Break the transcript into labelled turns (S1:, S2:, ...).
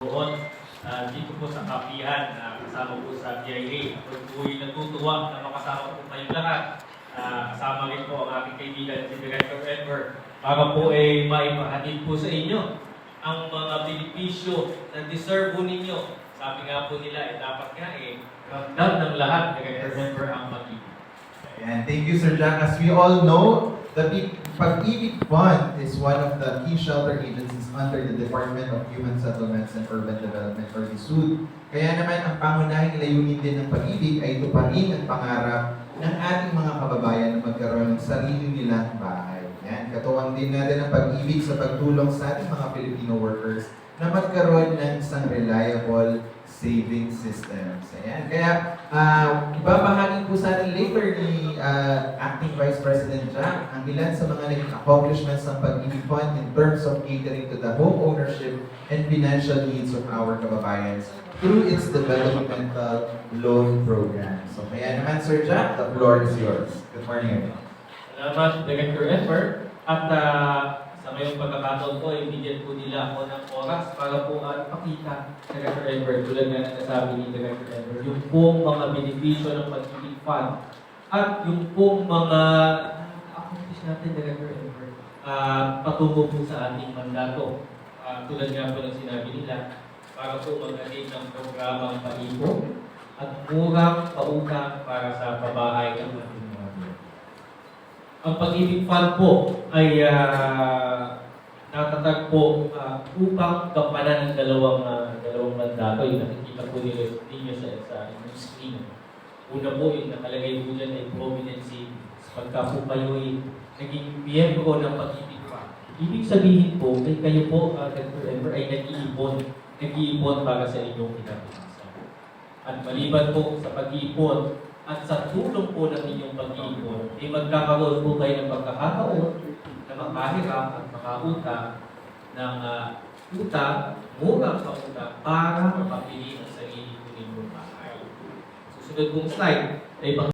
S1: Doon, dito po sa kapihan, kasama po sa BIA. Ako po'y natutuwa na makasama po kayong lahat. Kasama rin po ang aking kaibigan, si Director Edward, para po ay maipahatid po sa inyo ang mga benepisyo na deserve po ninyo. Sabi nga po nila, dapat nga ramdam ng lahat, Director Edward, ang pag-ibig.
S2: And thank you, Sir Jack. As we all know, the Pag-ibig Fund is one of the key shelter agencies under the Department of Human Settlements and Urban Development or DSUD. Kaya naman ang pangunahing layunin din ng Pag-ibig ay tuparin ang pangarap ng ating mga kababayan na magkaroon ng sarili nilang bahay. Yan, katuwang din natin ang Pag-ibig sa pagtulong sa ating mga Filipino workers na magkaroon ng isang reliable saving systems. Ayan. Kaya, ibabahagi po sa atin later ni Acting Vice President Jack ang ilan sa mga naging accomplishments ng Pag-ibig Fund in terms of catering to the home ownership and financial needs of our kababayans through its developmental loan program. So, kaya naman, Sir Jack, the floor is yours. Good morning, everyone.
S1: Salamat, Director Edward. At sa ngayong pagkakataon po, ibigyan po nila ako ng oras para po ipakita, Director Edward, tulad nga nasabi ni Director Edward, yung pong mga benepisyo ng Pag-ibig Fund at yung pong mga accomplish natin, Director Edward, patungo po sa ating mandato. Tulad nga po ng sinabi nila, para po mag-alin ng programang paipon at murang pautang para sa pabahay ng ating mga buwan. Ang Pag-ibig Fund po ay natatag po upang gampanan ng dalawang mandato. Yung nakikita po ninyo sa inyong screen. Una po, yung nakalagay po dyan ay Providence City. Pagka po kayo ay naging miyembro ng Pag-ibig Fund, ibig sabihin po, ay kayo po, Dr. Ember, ay nag-iipon para sa inyong kinabukasan. At maliban po sa pag-iipon, at sa tulong po ng inyong pag-iipon, ay magkakaroon po kayo ng pagkakataon na makahiram at makautang ng utang, murang pautang, para mapapili ang sarili ko ninyong bahay. Susunod pong slide ay